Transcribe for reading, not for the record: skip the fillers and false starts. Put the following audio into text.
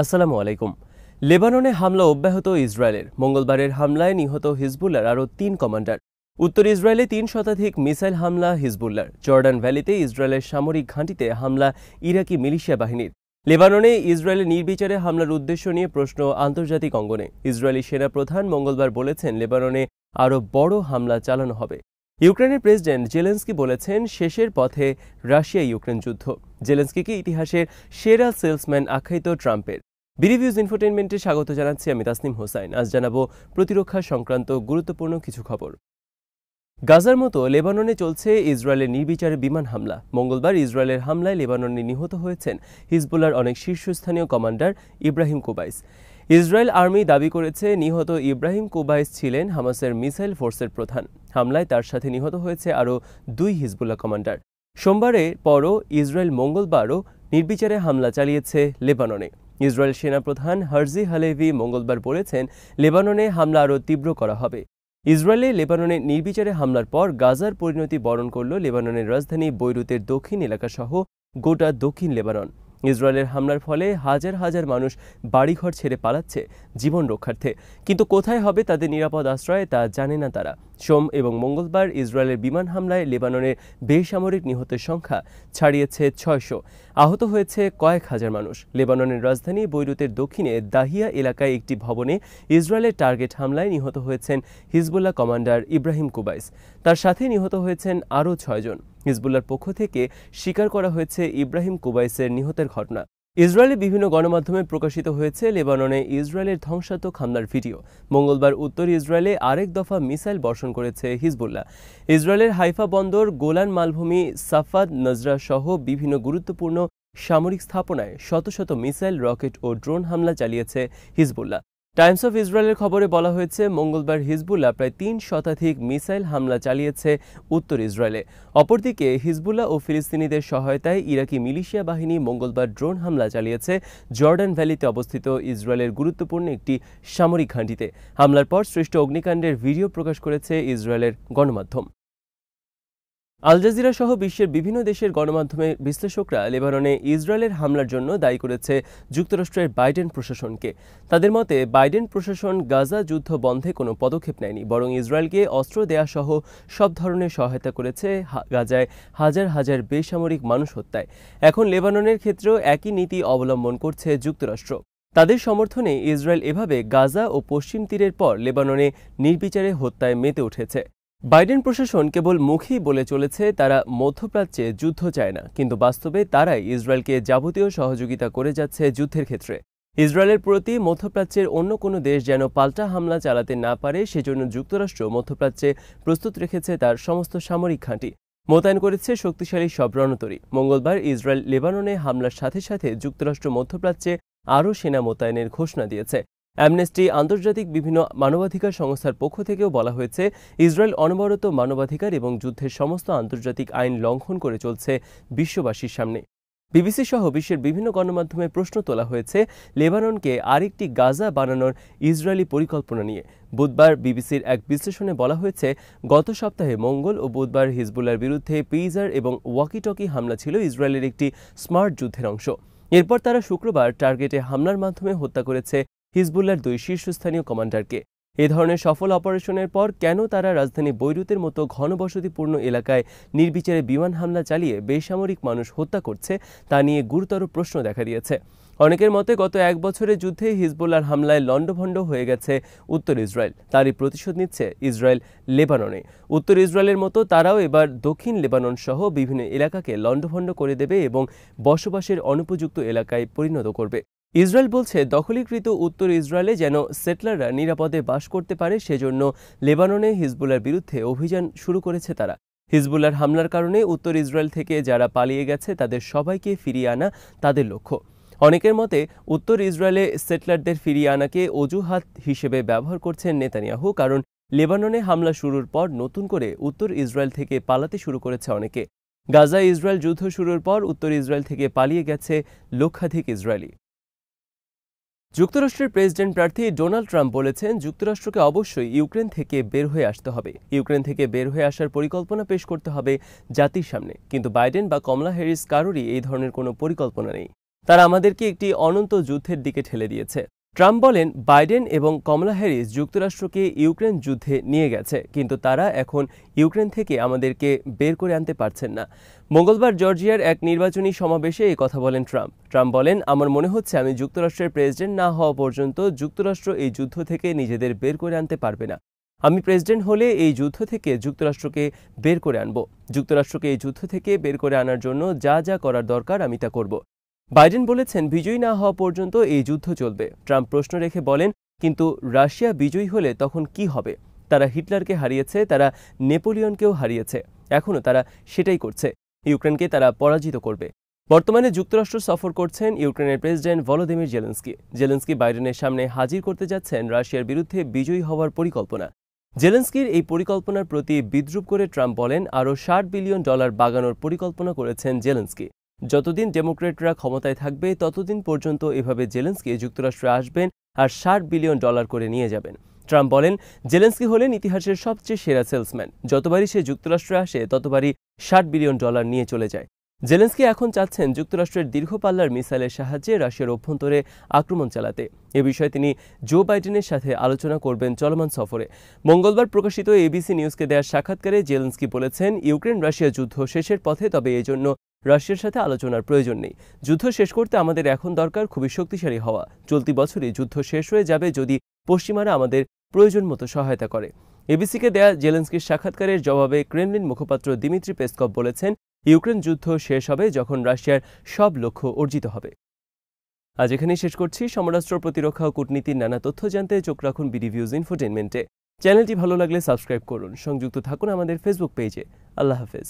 আসসালামু আলাইকুম। লেবাননে হামলা অব্যাহত ইসরায়েলের। মঙ্গলবারের হামলায় নিহত হিজবুল্লাহর আরও ৩ কমান্ডার। উত্তর ইসরায়েলে ৩ শতাধিক মিসাইল হামলা হিজবুল্লাহর। জর্ডান ভ্যালিতে ইসরায়েলের সামরিক ঘাঁটিতে হামলা ইরাকি মিলিশিয়া বাহিনীর। লেবাননে ইসরায়েলের নির্বিচারে হামলার উদ্দেশ্য নিয়ে প্রশ্ন আন্তর্জাতিক অঙ্গনে। ইসরায়েলি সেনাপ্রধান মঙ্গলবার বলেছেন, লেবাননে আরও বড় হামলা চালানো হবে। ইউক্রেনের প্রেসিডেন্ট জেলেন্সকি বলেছেন, শেষের পথে রাশিয়া ইউক্রেন যুদ্ধ। জেলেন্সকিকে ইতিহাসের সেরা সেলসম্যান আখ্যায়িত ট্রাম্পের। বিরিভিউজ ইনফোটেইনমেন্টে স্বাগত জানাচ্ছি আমি তাসনিম হোসাইন। আজ জানাবো প্রতিরক্ষা সংক্রান্ত গুরুত্বপূর্ণ কিছু খবর। গাজার মতো লেবাননে চলছে ইসরায়েলের নির্বিচারে বিমান হামলা। মঙ্গলবার ইসরায়েলের হামলায় লেবাননে নিহত হয়েছেন হিজবুল্লাহর অনেক শীর্ষস্থানীয় কমান্ডার ইব্রাহিম কুবাইস। ইসরায়েল আর্মি দাবি করেছে, নিহত ইব্রাহিম কুবাইস ছিলেন হামাসের মিসাইল ফোর্সের প্রধান। হামলায় তার সাথে নিহত হয়েছে আরও 2 হিজবুল্লাহ কমান্ডার। সোমবারের পরও ইসরায়েল মঙ্গলবারও নির্বিচারে হামলা চালিয়েছে লেবাননে। ইসরায়েল সেনাপ্রধান হার্জি হালেভি মঙ্গলবার বলেছেন, লেবাননে হামলা আরও তীব্র করা হবে। ইসরায়েলে লেবাননে নির্বিচারে হামলার পর গাজার পরিণতি বরণ করল লেবাননের রাজধানী বৈরুতের দক্ষিণ এলাকাসহ গোটা দক্ষিণ লেবানন। ইসরায়েলের হামলার ফলে হাজার হাজার মানুষ বাড়িঘর ছেড়ে পালাচ্ছে জীবন রক্ষার্থে। কিন্তু কোথায় হবে তাদের নিরাপদ আশ্রয় তা জানে না তারা। সোম এবং মঙ্গলবার ইসরায়েলের বিমান হামলায় লেবাননের বেসামরিক নিহতের সংখ্যা ছাড়িয়েছে 600। আহত হয়েছে কয়েক হাজার মানুষ। লেবাননের রাজধানী বৈরুতের দক্ষিণে দাহিয়া এলাকায় একটি ভবনে ইসরায়েলের টার্গেট হামলায় নিহত হয়েছেন হিজবুল্লাহ কমান্ডার ইব্রাহিম কুবাইস। তার সাথে নিহত হয়েছেন আরও 6 জন। হিজবুল্লাহর পক্ষ থেকে স্বীকার করা হয়েছে ইব্রাহিম কুবাইসের নিহতের ঘটনা। ইসরায়েলের বিভিন্ন গণমাধ্যমে প্রকাশিত হয়েছে লেবাননে ইসরায়েলের ধ্বংসাত্মক হামলার ভিডিও। মঙ্গলবার উত্তর ইসরায়েলে আরেক দফা মিসাইল বর্ষণ করেছে হিজবুল্লাহ। ইসরায়েলের হাইফা বন্দর, গোলান মালভূমি, সাফাদ নজরা সহ বিভিন্ন গুরুত্বপূর্ণ সামরিক স্থাপনায় শত শত মিসাইল, রকেট ও ড্রোন হামলা চালিয়েছে হিজবুল্লাহ। টাইমস অফ ইসরায়েলের খবরে বলা হয়েছে, মঙ্গলবার হিজবুল্লাহ প্রায় 3 শতাধিক মিসাইল হামলা চালিয়েছে উত্তর ইসরায়েলে। অপরদিকে হিজবুল্লাহ ও ফিলিস্তিনিদের সহায়তায় ইরাকি মিলিশিয়া বাহিনী মঙ্গলবার ড্রোন হামলা চালিয়েছে জর্ডান ভ্যালিতে অবস্থিত ইসরায়েলের গুরুত্বপূর্ণ একটি সামরিক ঘাঁটিতে। হামলার পর সৃষ্ট অগ্নিকাণ্ডের ভিডিও প্রকাশ করেছে ইসরায়েলের গণমাধ্যম। আল জাজিরা সহ বিশ্বের বিভিন্ন দেশের গণমাধ্যমের বিশ্লেষকরা লেবাননে ইসরায়েলের হামলার জন্য দায়ী করেছে যুক্তরাষ্ট্রের বাইডেন প্রশাসনকে। তাদের মতে, বাইডেন প্রশাসন গাজা যুদ্ধ বন্ধে কোনো পদক্ষেপ নেয়নি, বরং ইসরায়েলকে অস্ত্র দেয়া সহ সব ধরনের সহায়তা করেছে গাজায় হাজার হাজার বেসামরিক মানুষ হত্যায়। এখন লেবাননের ক্ষেত্রেও একই নীতি অবলম্বন করছে যুক্তরাষ্ট্র। তাদের সমর্থনে ইসরায়েল এভাবে গাজা ও পশ্চিম তীরের পর লেবাননে নির্বিচারে হত্যায় মেতে উঠেছে। বাইডেন প্রশাসন কেবল মুখেই বলে চলেছে তারা মধ্যপ্রাচ্যে যুদ্ধ চায় না, কিন্তু বাস্তবে তারাই ইসরায়েলকে যাবতীয় সহযোগিতা করে যাচ্ছে যুদ্ধের ক্ষেত্রে। ইসরায়েলের প্রতি মধ্যপ্রাচ্যের অন্য কোনো দেশ যেন পাল্টা হামলা চালাতে না পারে, সেজন্য যুক্তরাষ্ট্র মধ্যপ্রাচ্যে প্রস্তুত রেখেছে তার সমস্ত সামরিক ঘাঁটি, মোতায়েন করেছে শক্তিশালী সব রণতরী। মঙ্গলবার ইসরায়েল লেবাননে হামলার সাথে সাথে যুক্তরাষ্ট্র মধ্যপ্রাচ্যে আরও সেনা মোতায়েনের ঘোষণা দিয়েছে। অ্যামনেস্টি, আন্তর্জাতিক বিভিন্ন মানবাধিকার সংস্থার পক্ষ থেকেও বলা হয়েছে, ইসরায়েল অনবরত মানবাধিকার এবং যুদ্ধের সমস্ত আন্তর্জাতিক আইন লঙ্ঘন করে চলছে বিশ্ববাসীর সামনে। বিবিসি সহ বিশ্বের বিভিন্ন গণমাধ্যমে প্রশ্ন তোলা হয়েছে লেবাননকে আরেকটি গাজা বানানোর ইসরায়েলি পরিকল্পনা নিয়ে। বুধবার বিবিসির এক বিশ্লেষণে বলা হয়েছে, গত সপ্তাহে মঙ্গল ও বুধবার হিজবুল্লাহর বিরুদ্ধে পেইজার এবং ওয়াকিটকি হামলা ছিল ইসরায়েলের একটি স্মার্ট যুদ্ধের অংশ। এরপর তারা শুক্রবার টার্গেটে হামলার মাধ্যমে হত্যা করেছে হিজবুল্লাহর 2 শীর্ষস্থানীয় কমান্ডারকে। এ ধরনের সফল অপারেশনের পর কেন তারা রাজধানী বৈরুতের মতো ঘনবসতিপূর্ণ এলাকায় নির্বিচারে বিমান হামলা চালিয়ে বেসামরিক মানুষ হত্যা করছে তা নিয়ে গুরুতর প্রশ্ন দেখা দিয়েছে। অনেকের মতে, গত 1 বছরের যুদ্ধে হিজবুল্লাহর হামলায় লণ্ডভণ্ড হয়ে গেছে উত্তর ইসরায়েল। তারই প্রতিশোধ নিচ্ছে ইসরায়েল লেবাননে। উত্তর ইসরায়েলের মতো তারাও এবার দক্ষিণ লেবানন সহ বিভিন্ন এলাকাকে লণ্ডভণ্ড করে দেবে এবং বসবাসের অনুপযুক্ত এলাকায় পরিণত করবে। ইসরায়েল বলছে, দখলীকৃত উত্তর ইসরায়েলে যেন সেটলাররা নিরাপদে বাস করতে পারে, সেজন্য লেবাননে হিজবুল্লাহর বিরুদ্ধে অভিযান শুরু করেছে তারা। হিজবুল্লাহর হামলার কারণে উত্তর ইসরায়েল থেকে যারা পালিয়ে গেছে তাদের সবাইকে ফিরিয়ে আনা তাদের লক্ষ্য। অনেকের মতে, উত্তর ইসরায়েলে সেটলারদের ফিরিয়ে আনাকে অজুহাত হিসেবে ব্যবহার করছেন নেতানিয়াহু, কারণ লেবাননে হামলা শুরুর পর নতুন করে উত্তর ইসরায়েল থেকে পালাতে শুরু করেছে অনেকে। গাজায় ইসরায়েল যুদ্ধ শুরুর পর উত্তর ইসরায়েল থেকে পালিয়ে গেছে লক্ষাধিক ইসরায়েলি। যুক্তরাষ্ট্রের প্রেসিডেন্ট প্রার্থী ডোনাল্ড ট্রাম্প বলেছেন, যুক্তরাষ্ট্রকে অবশ্যই ইউক্রেন থেকে বের হয়ে আসতে হবে। ইউক্রেন থেকে বের হয়ে আসার পরিকল্পনা পেশ করতে হবে জাতির সামনে। কিন্তু বাইডেন বা কমলা হ্যারিস কারোরই এই ধরনের কোনো পরিকল্পনা নেই। তারা আমাদেরকে একটি অনন্ত যুদ্ধের দিকে ঠেলে দিয়েছে। ট্রাম্প বলেন, বাইডেন এবং কমলা হ্যারিস যুক্তরাষ্ট্রকে ইউক্রেন যুদ্ধে নিয়ে গেছে, কিন্তু তারা এখন ইউক্রেন থেকে আমাদেরকে বের করে আনতে পারছেন না। মঙ্গলবার জর্জিয়ার এক নির্বাচনী সমাবেশে এই কথা বলেন ট্রাম্প। ট্রাম্প বলেন, আমার মনে হচ্ছে আমি যুক্তরাষ্ট্রের প্রেসিডেন্ট না হওয়া পর্যন্ত যুক্তরাষ্ট্র এই যুদ্ধ থেকে নিজেদের বের করে আনতে পারবে না। আমি প্রেসিডেন্ট হলে এই যুদ্ধ থেকে যুক্তরাষ্ট্রকে বের করে আনব। যুক্তরাষ্ট্রকে এই যুদ্ধ থেকে বের করে আনার জন্য যা যা করার দরকার আমি তা করব। বাইডেন বলেছেন, বিজয়ী না হওয়া পর্যন্ত এই যুদ্ধ চলবে। ট্রাম্প প্রশ্ন রেখে বলেন, কিন্তু রাশিয়া বিজয়ী হলে তখন কি হবে? তারা হিটলারকে হারিয়েছে, তারা নেপোলিয়নকেও হারিয়েছে, এখনও তারা সেটাই করছে। ইউক্রেনকে তারা পরাজিত করবে। বর্তমানে যুক্তরাষ্ট্র সফর করছেন ইউক্রেনের প্রেসিডেন্ট ভলোদিমির জেলেনস্কি। জেলেনস্কি বাইডেনের সামনে হাজির করতে যাচ্ছেন রাশিয়ার বিরুদ্ধে বিজয়ী হওয়ার পরিকল্পনা। জেলেনস্কির এই পরিকল্পনার প্রতি বিদ্রূপ করে ট্রাম্প বলেন, আরও $60 বিলিয়ন বাগানোর পরিকল্পনা করেছেন জেলেনস্কি। যতদিন ডেমোক্রেটরা ক্ষমতায় থাকবে ততদিন পর্যন্ত এভাবে জেলেনস্কি যুক্তরাষ্ট্রে আসবেন আর $60 বিলিয়ন করে নিয়ে যাবেন। ট্রাম্প বলেন, জেলেনস্কি হলেন ইতিহাসের সবচেয়ে সেরা সেলসম্যান। যতবারই সে যুক্তরাষ্ট্রে আসে ততবারই $60 বিলিয়ন নিয়ে চলে যায়। জেলেনস্কি এখন চাচ্ছেন যুক্তরাষ্ট্রের দীর্ঘপাল্লার মিসাইলের সাহায্যে রাশিয়ার অভ্যন্তরে আক্রমণ চালাতে। এ বিষয়ে তিনি জো বাইডেনের সাথে আলোচনা করবেন চলমান সফরে। মঙ্গলবার প্রকাশিত এবিসি নিউজকে দেওয়া সাক্ষাৎকারে জেলেনস্কি বলেছেন, ইউক্রেন রাশিয়া যুদ্ধ শেষের পথে, তবে এজন্য রাশিয়ার সাথে আলোচনার প্রয়োজন নেই। যুদ্ধ শেষ করতে আমাদের এখন দরকার খুবই শক্তিশালী হওয়া। চলতি বছরই যুদ্ধ শেষ হয়ে যাবে যদি পশ্চিমারা আমাদের প্রয়োজন মতো সহায়তা করে। এবিসিকে দেয়া জেলেনস্কির সাক্ষাৎকারের জবাবে ক্রেমলিন মুখপাত্র দিমিত্রি পেসকভ বলেছেন, ইউক্রেন যুদ্ধ শেষ হবে যখন রাশিয়ার সব লক্ষ্য অর্জিত হবে। আজ এখানেই শেষ করছি। সমরাষ্ট্র, প্রতিরক্ষা ও কূটনীতির নানা তথ্য জানতে চোখ রাখুন বিডিভিউজ ইনফোটেইনমেন্টে। চ্যানেলটি ভালো লাগলে সাবস্ক্রাইব করুন। সংযুক্ত থাকুন আমাদের ফেসবুক পেজে। আল্লাহ হাফেজ।